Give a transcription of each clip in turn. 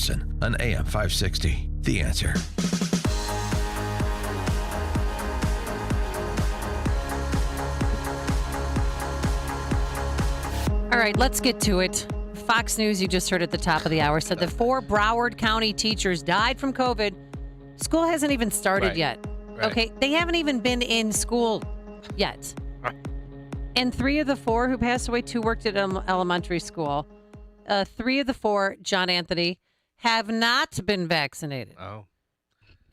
Wisconsin on AM 560. The Answer. All right, let's get to it. Fox News, you just heard at the top of the hour, said that 4 Broward County teachers died from COVID. School hasn't even started yet. Right. Okay, they haven't even been in school yet. And 3 of the 4 who passed away, 2 worked at elementary school. 3 of the 4, John Anthony, have not been vaccinated. Oh.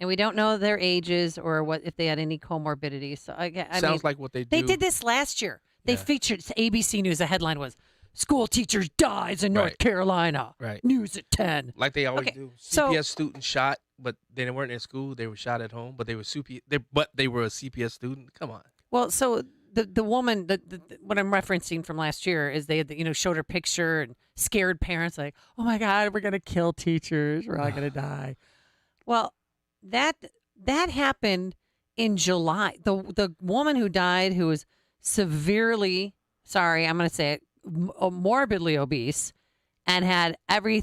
And we don't know their ages or what if they had any comorbidities. So I Sounds mean, like what they do. They did this last year. They featured ABC News. The headline was, "School teachers dies in North Carolina." Right. News at 10. Like they always do. CPS student shot, but they weren't in school. They were shot at home, but they were they were a CPS student. Come on. Well, so the woman, what I'm referencing from last year is they had, showed her picture and scared parents like, "Oh my God, we're gonna kill teachers. We're all gonna die." Well, that happened in July. The woman who died, who was severely, sorry, I'm going to say it, morbidly obese, and had every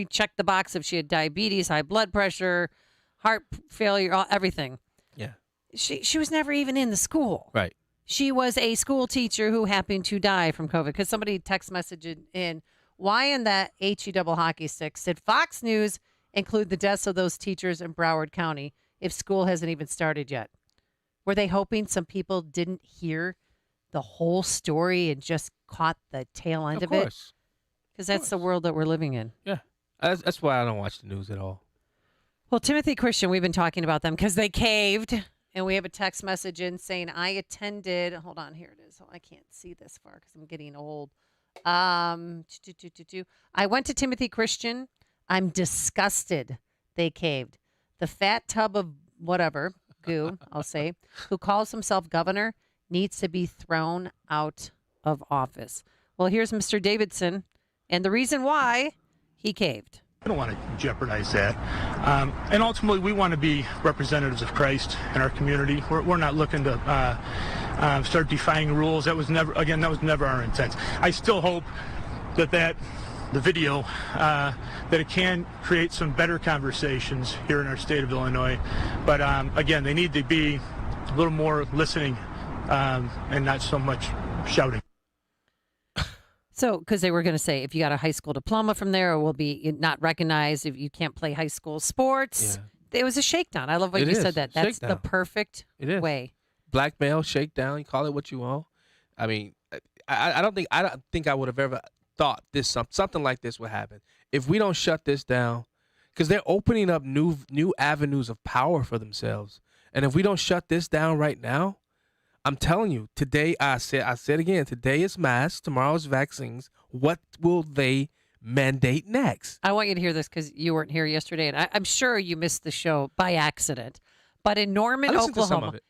check the box if she had diabetes, high blood pressure, heart failure, everything. Yeah. She was never even in the school. Right. She was a school teacher who happened to die from COVID because somebody text messaged in, why in that HE double hockey stick did Fox News include the deaths of those teachers in Broward County if school hasn't even started yet? Were they hoping some people didn't hear the whole story and just caught the tail end of it? Because that's the world that we're living in. Yeah. That's why I don't watch the news at all. Well, Timothy Christian, we've been talking about them because they caved. And we have a text message in saying, I attended, hold on, here it is. Oh, I can't see this far because I'm getting old. I went to Timothy Christian. I'm disgusted they caved. The fat tub of whatever, goo, I'll say, who calls himself governor, needs to be thrown out of office. Well, here's Mr. Davidson, and the reason why he caved. I don't want to jeopardize that. And ultimately, we want to be representatives of Christ in our community. We're not looking to start defying rules. That was never our intent. I still hope that the video, that it can create some better conversations here in our state of Illinois. But again, they need to be a little more listening and not so much shouting. So, because they were going to say, if you got a high school diploma from there, it will be not recognized if you can't play high school sports. Yeah. It was a shakedown. I love what you said that. That's the perfect way. Blackmail, shakedown, you call it what you want. I mean, I don't think I would have ever thought something like this would happen. If we don't shut this down, because they're opening up new avenues of power for themselves. And if we don't shut this down right now, I'm telling you, today, I said again, today is masks, tomorrow is vaccines. What will they mandate next? I want you to hear this because you weren't here yesterday, and I'm sure you missed the show by accident. But in Norman, Oklahoma,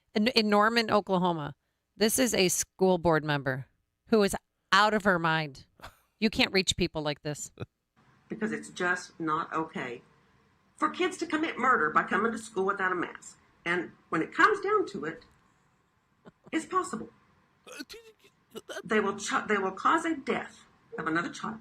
this is a school board member who is out of her mind. You can't reach people like this. Because it's just not okay for kids to commit murder by coming to school without a mask. And when it comes down to it, it's possible. They will cause a death of another child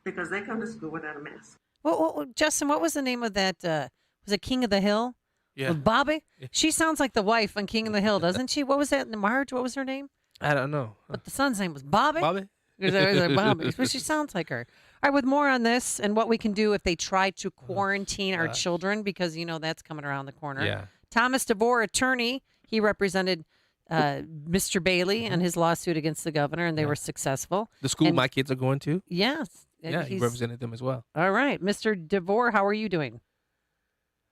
because they come to school without a mask. Well, Justin, what was the name of that? Was it King of the Hill? Yeah. With Bobby? Yeah. She sounds like the wife on King of the Hill, doesn't she? What was that? Marge? What was her name? I don't know. But the son's name was Bobby? Bobby? Bobby. But she sounds like her. All right, with more on this and what we can do if they try to quarantine our children, because, that's coming around the corner. Yeah. Thomas DeVore, attorney, he represented Mr. Bailey and his lawsuit against the governor, and they were successful. The school my kids are going to? Yes. Yeah, he represented them as well. All right. Mr. DeVore, how are you doing?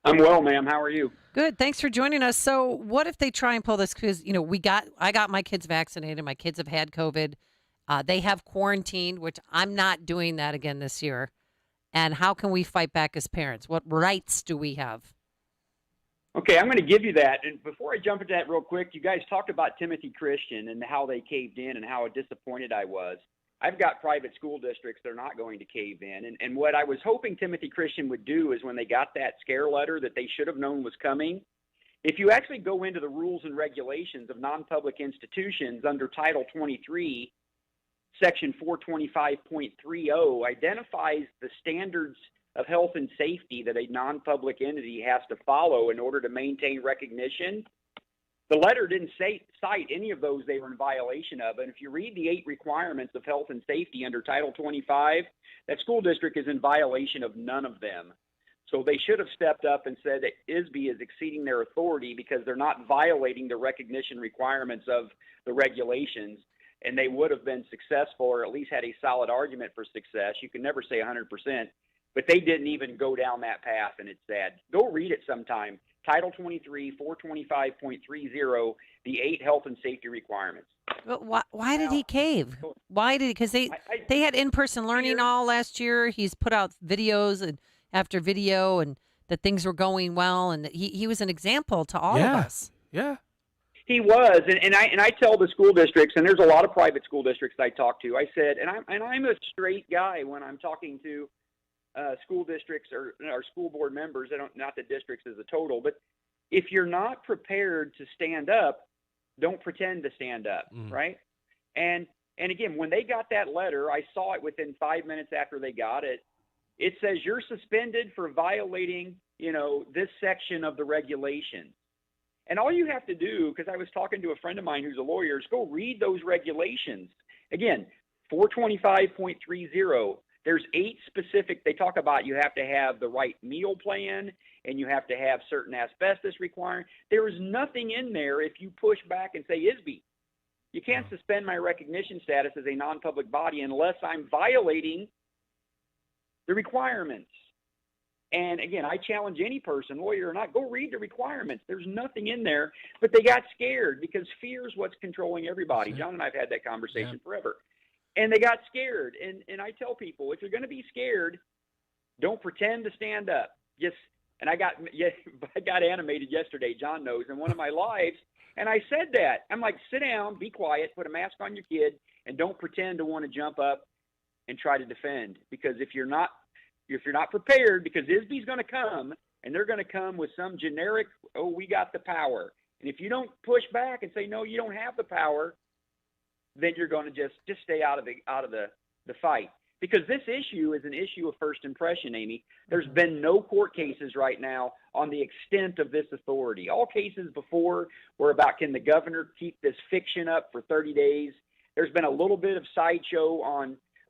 I'm well, ma'am. How are you? Good. Thanks for joining us. So what if they try and pull this? Because, I got my kids vaccinated. My kids have had COVID. They have quarantined, which I'm not doing that again this year. And how can we fight back as parents? What rights do we have? Okay, I'm going to give you that. And before I jump into that real quick, you guys talked about Timothy Christian and how they caved in and how disappointed I was. I've got private school districts that are not going to cave in. And what I was hoping Timothy Christian would do is when they got that scare letter that they should have known was coming, if you actually go into the rules and regulations of non-public institutions under Title 23, Section 425.30 identifies the standards of health and safety that a non-public entity has to follow in order to maintain recognition, the letter didn't cite any of those they were in violation of. And if you read the 8 requirements of health and safety under Title 25, that school district is in violation of none of them. So they should have stepped up and said that ISBE is exceeding their authority because they're not violating the recognition requirements of the regulations, and they would have been successful or at least had a solid argument for success. You can never say 100%, but they didn't even go down that path, and it's sad. Go read it sometime. Title 23, 425.30, the 8 health and safety requirements. But why did he cave? Why did because they had in-person learning all last year. He's put out videos and after video and that things were going well, and he was an example to all of us. Yeah. He was, and I tell the school districts, and there's a lot of private school districts I talk to. I said, and I'm a straight guy when I'm talking to school districts or school board members. Not the districts as a total, but if you're not prepared to stand up, don't pretend to stand up, right? And again, when they got that letter, I saw it within 5 minutes after they got it. It says you're suspended for violating, this section of the regulations. And all you have to do, because I was talking to a friend of mine who's a lawyer, is go read those regulations. Again, 425.30. There's 8 specific. They talk about you have to have the right meal plan and you have to have certain asbestos requirements. There is nothing in there if you push back and say, ISBE, you can't suspend my recognition status as a non-public body unless I'm violating the requirements. And again, I challenge any person, lawyer or not, go read the requirements. There's nothing in there, but they got scared because fear is what's controlling everybody. John and I have had that conversation forever. And they got scared. And I tell people, if you're going to be scared, don't pretend to stand up. And I got animated yesterday, John knows, in one of my lives. And I said that. I'm like, sit down, be quiet, put a mask on your kid, and don't pretend to want to jump up and try to defend. Because if you're not prepared, because ISBE's going to come, and they're going to come with some generic, we got the power. And if you don't push back and say, no, you don't have the power, then you're going to just stay out of the fight. Because this issue is an issue of first impression, Amy. There's been no court cases right now on the extent of this authority. All cases before were about, can the governor keep this fiction up for 30 days? There's been a little bit of sideshow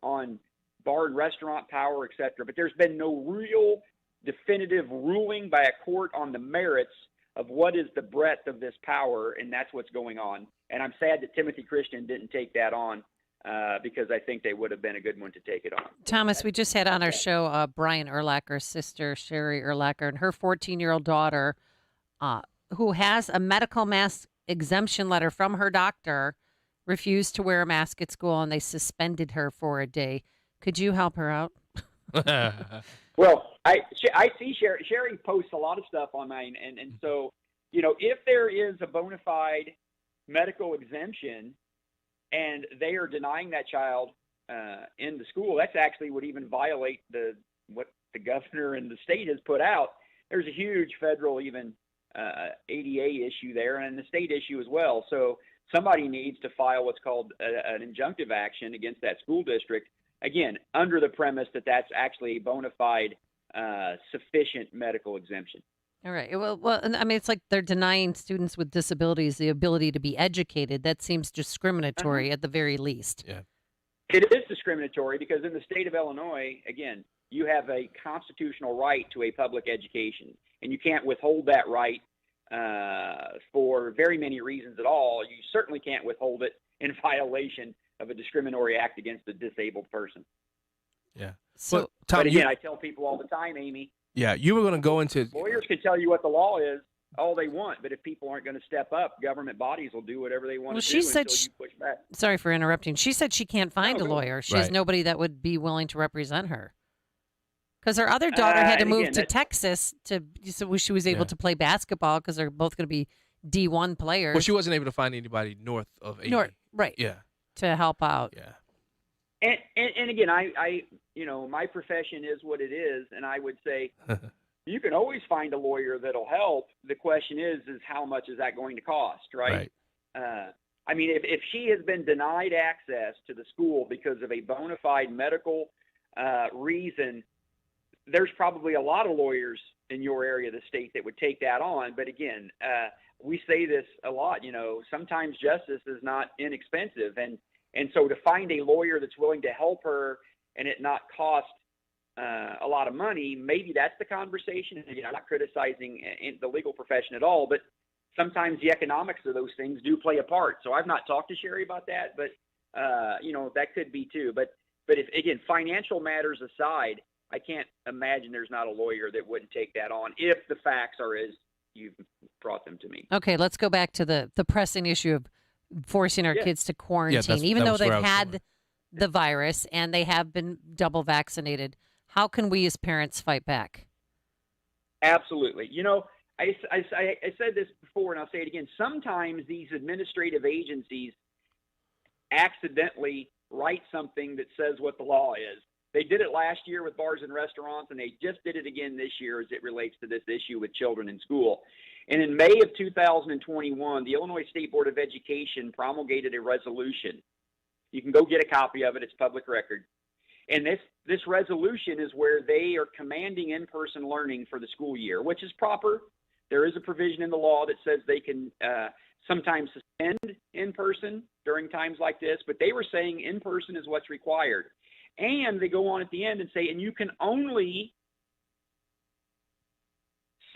on bar and restaurant power, et cetera, but there's been no real definitive ruling by a court on the merits of what is the breadth of this power, and that's what's going on. And I'm sad that Timothy Christian didn't take that on because I think they would have been a good one to take it on. Thomas, we just had on our show Brian Urlacher's sister, Sherry Urlacher, and her 14-year-old daughter, who has a medical mask exemption letter from her doctor, refused to wear a mask at school, and they suspended her for a day. Could you help her out? Well, I see Sherry posts a lot of stuff on mine, and so, if there is a bona fide medical exemption and they are denying that child in the school, that's actually would even violate what the governor and the state has put out. There's a huge federal even ADA issue there and the state issue as well. So somebody needs to file what's called an injunctive action against that school district, again, under the premise that that's actually a bona fide sufficient medical exemption. All right. Well, I mean, it's like they're denying students with disabilities the ability to be educated. That seems discriminatory at the very least. Yeah. It is discriminatory because in the state of Illinois, again, you have a constitutional right to a public education, and you can't withhold that right for very many reasons at all. You certainly can't withhold it in violation of a discriminatory act against a disabled person. Yeah. So, Tom, but again, I tell people all the time, Amy. Yeah, you were going to go into... Lawyers can tell you what the law is all they want, but if people aren't going to step up, government bodies will do whatever they want to do until you push back. Sorry for interrupting. She said she can't find a lawyer. She has nobody that would be willing to represent her. Because her other daughter had to move to Texas so she was able to play basketball because they're both going to be D1 players. Well, she wasn't able to find anybody north of 80. Right. Yeah. To help out. Yeah. And again, I my profession is what it is, and I would say you can always find a lawyer that'll help. The question is how much is that going to cost, right? I mean, if she has been denied access to the school because of a bona fide medical reason there's probably a lot of lawyers in your area of the state that would take that on. But again, we say this a lot, sometimes justice is not inexpensive. And so to find a lawyer that's willing to help her and it not cost a lot of money, maybe that's the conversation. And, I'm not criticizing the legal profession at all, but sometimes the economics of those things do play a part. So I've not talked to Sherry about that, but, that could be too. But if, again, financial matters aside, I can't imagine there's not a lawyer that wouldn't take that on if the facts are as you've brought them to me. Okay, let's go back to the pressing issue of forcing our kids to quarantine, even though they've had the virus and they have been double vaccinated. How can we as parents fight back? Absolutely. I said this before, and I'll say it again. Sometimes these administrative agencies accidentally write something that says what the law is. They did it last year with bars and restaurants, and they just did it again this year as it relates to this issue with children in school. And in May of 2021, the Illinois State Board of Education promulgated a resolution. You can go get a copy of it. It's public record. And this resolution is where they are commanding in-person learning for the school year, which is proper. There is a provision in the law that says they can sometimes suspend in-person during times like this, but they were saying in-person is what's required. And they go on at the end and say, and you can only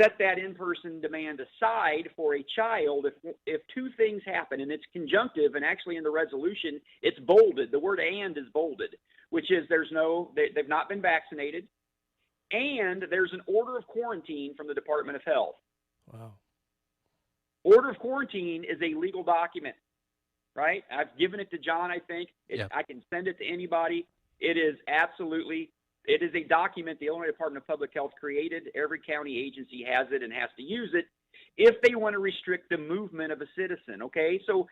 set that in-person demand aside for a child if two things happen, and it's conjunctive, and actually in the resolution, it's bolded. The word "and" is bolded, which is they've not been vaccinated, and there's an order of quarantine from the Department of Health. Wow. Order of quarantine is a legal document, right? I've given it to John, I think. I can send it to anybody. It is a document the Illinois Department of Public Health created. Every county agency has it and has to use it if they want to restrict the movement of a citizen, okay? So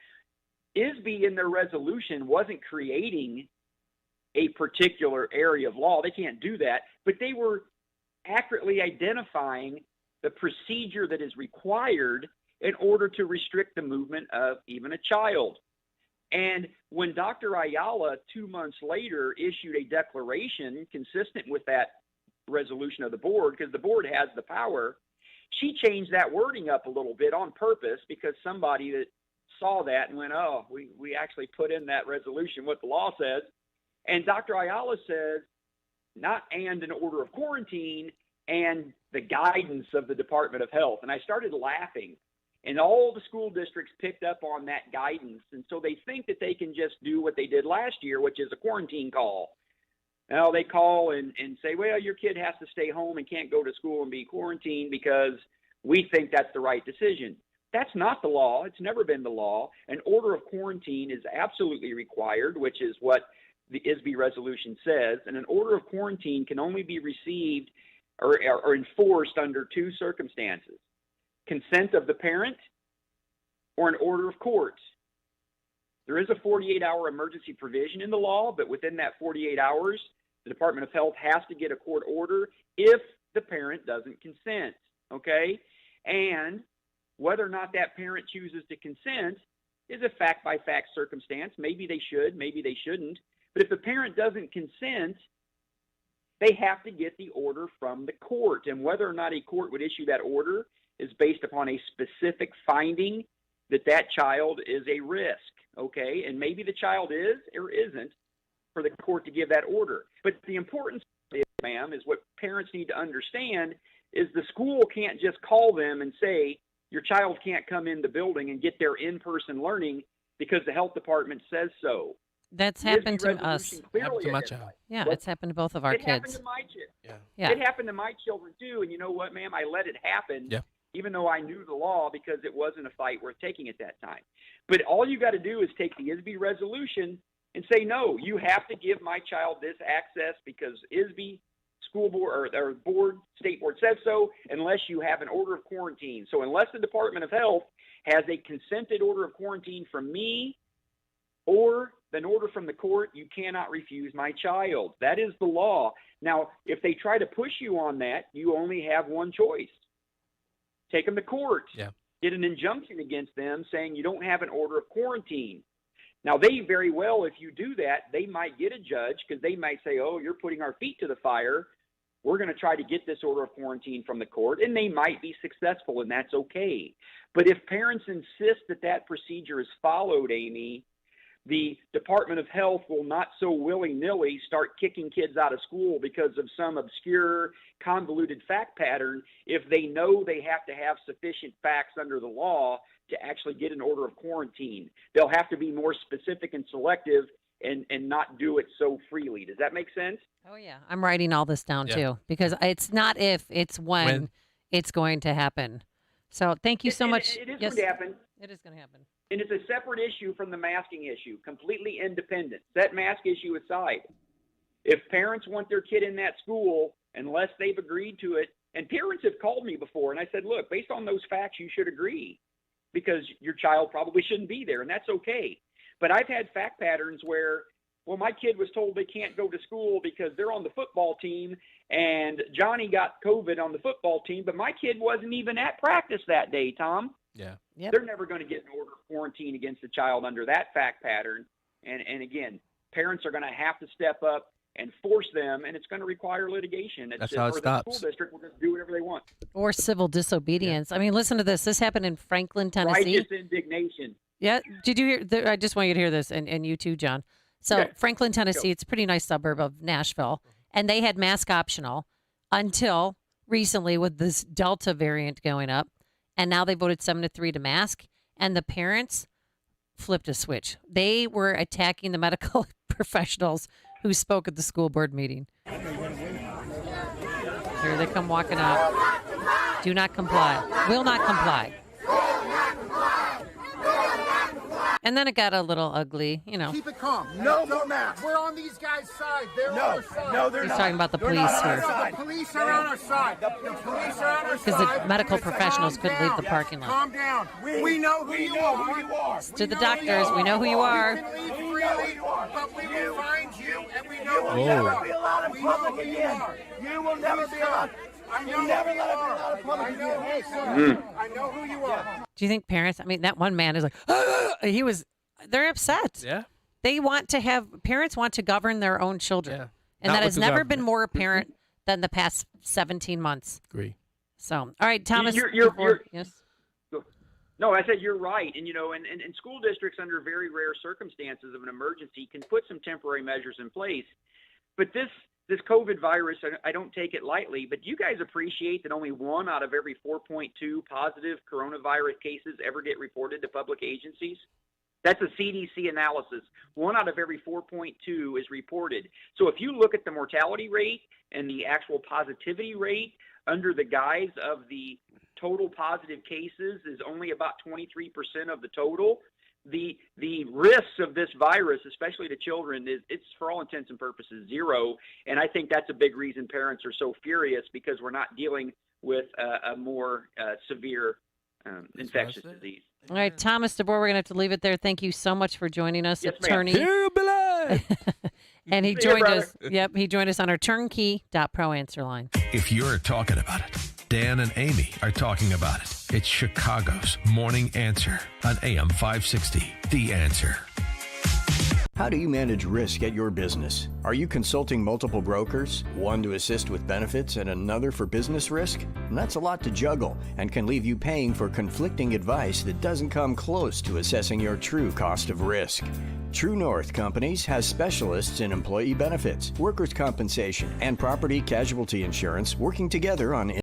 ISBE in their resolution wasn't creating a particular area of law. They can't do that, but they were accurately identifying the procedure that is required in order to restrict the movement of even a child. And when Dr. Ayala 2 months later issued a declaration consistent with that resolution of the board, because the board has the power, she changed that wording up a little bit on purpose because somebody that saw that and went, oh, we actually put in that resolution what the law says. And Dr. Ayala says, not and an order of quarantine and the guidance of the Department of Health. And I started laughing. And all the school districts picked up on that guidance. And so they think that they can just do what they did last year, which is a quarantine call. Now they call and say, well, your kid has to stay home and can't go to school and be quarantined because we think that's the right decision. That's not the law. It's never been the law. An order of quarantine is absolutely required, which is what the ISBE resolution says. And an order of quarantine can only be received or enforced under two circumstances: consent of the parent or an order of court. There is a 48-hour emergency provision in the law, but within that 48 hours, the Department of Health has to get a court order if the parent doesn't consent, okay? And whether or not that parent chooses to consent is a fact-by-fact circumstance. Maybe they should, maybe they shouldn't. But if the parent doesn't consent, they have to get the order from the court. And whether or not a court would issue that order is based upon a specific finding that that child is a risk, okay? And maybe the child is or isn't for the court to give that order. But the importance of it, ma'am, is what parents need to understand is the school can't just call them and say, your child can't come in the building and get their in-person learning because the health department says so. That's happened to us. Happened to my child. Yeah, it's happened to both of our kids. It happened to my kids. Yeah. It happened to my children too. And you know what, ma'am? I let it happen. Yeah. Even though I knew the law, because it wasn't a fight worth taking at that time. But all you got to do is take the ISBE resolution and say, no, you have to give my child this access because ISBE school board or board, state board says so, unless you have an order of quarantine. So unless the Department of Health has a consented order of quarantine from me or an order from the court, you cannot refuse my child. That is the law. Now, if they try to push you on that, you only have one choice. Take them to court. Yeah. Get an injunction against them saying you don't have an order of quarantine. Now, they very well, if you do that, they might get a judge because they might say, oh, you're putting our feet to the fire. we're going to try to get this order of quarantine from the court, and they might be successful, and that's okay. But if parents insist that that procedure is followed, Amy, the Department of Health will not so willy-nilly start kicking kids out of school because of some obscure, convoluted fact pattern if they know they have to have sufficient facts under the law to actually get an order of quarantine. They'll have to be more specific and selective and not do it so freely. Does that make sense? Oh, yeah. I'm writing all this down, too, because it's not if, it's when it's going to happen. So thank you so much. It is going to happen. It is going to happen. And it's a separate issue from the masking issue, completely independent. Set mask issue aside. If parents want their kid in that school, unless they've agreed to it, and parents have called me before, and I said, look, based on those facts, you should agree because your child probably shouldn't be there, and that's okay. But I've had fact patterns where, well, my kid was told they can't go to school because they're on the football team, and Johnny got COVID on the football team, but my kid wasn't even at practice that day, Tom. Yeah. Yep. They're never going to get an order of quarantine against the child under that fact pattern. And again, parents are going to have to step up and force them, and it's going to require litigation. That's how it stops. The school district will just do whatever they want. Or civil disobedience. Yeah. I mean, listen to this. This happened in Franklin, Tennessee. Righteous indignation. Yeah. Did you hear? I just want you to hear this, and you too, John. So Okay. Franklin, Tennessee, it's a pretty nice suburb of Nashville, and they had mask optional until recently with this Delta variant going up. And now they voted 7-3 to mask, and the parents flipped a switch. They were attacking the medical professionals who spoke at the school board meeting. Here they come walking up. Do not comply. Will not comply. And then it got a little ugly, you know. Keep it calm. No more masks. We're on these guys' side. They're on our side. No, they're He's not. talking about the police here. The police are on our side. The police are on our side. Because the medical professionals couldn't leave the parking lot. Calm down. We know who you are. To the doctors, we know who you are. You can leave freely, but we will find you, and we know who you Never are. be allowed in public again. You will never be allowed. I know never who you let it be are. allowed in public I know who again. you are. I know who you are. Do you think parents, I mean, that one man is like, they're upset. Yeah. They want to parents want to govern their own children. Yeah. And Not that with has the never government. been more apparent than the past 17 months. Agree. So, all right, Thomas. Yes. No, I said you're right. And, you know, and school districts under very rare circumstances of an emergency can put some temporary measures in place. But this COVID virus, I don't take it lightly, but you guys appreciate that only 1 out of every 4.2 positive coronavirus cases ever get reported to public agencies? That's a CDC analysis. 1 out of every 4.2 is reported. So if you look at the mortality rate and the actual positivity rate under the guise of the total positive cases is only about 23% of the total, the risks of this virus, especially to children, it's for all intents and purposes 0. And I think that's a big reason parents are so furious because we're not dealing with a more severe infectious disease. All right, Thomas DeVore, we're going to have to leave it there. Thank you so much for joining us, Yes, attorney. Here, Billy. And he See you, joined brother. us. Yep, he joined us on our turnkey.pro answer line. If you're talking about it, Dan and Amy are talking about it. It's Chicago's Morning Answer on AM 560. The Answer. How do you manage risk at your business? Are you consulting multiple brokers, one to assist with benefits and another for business risk? And that's a lot to juggle and can leave you paying for conflicting advice that doesn't come close to assessing your true cost of risk. True North Companies has specialists in employee benefits, workers' compensation, and property casualty insurance working together on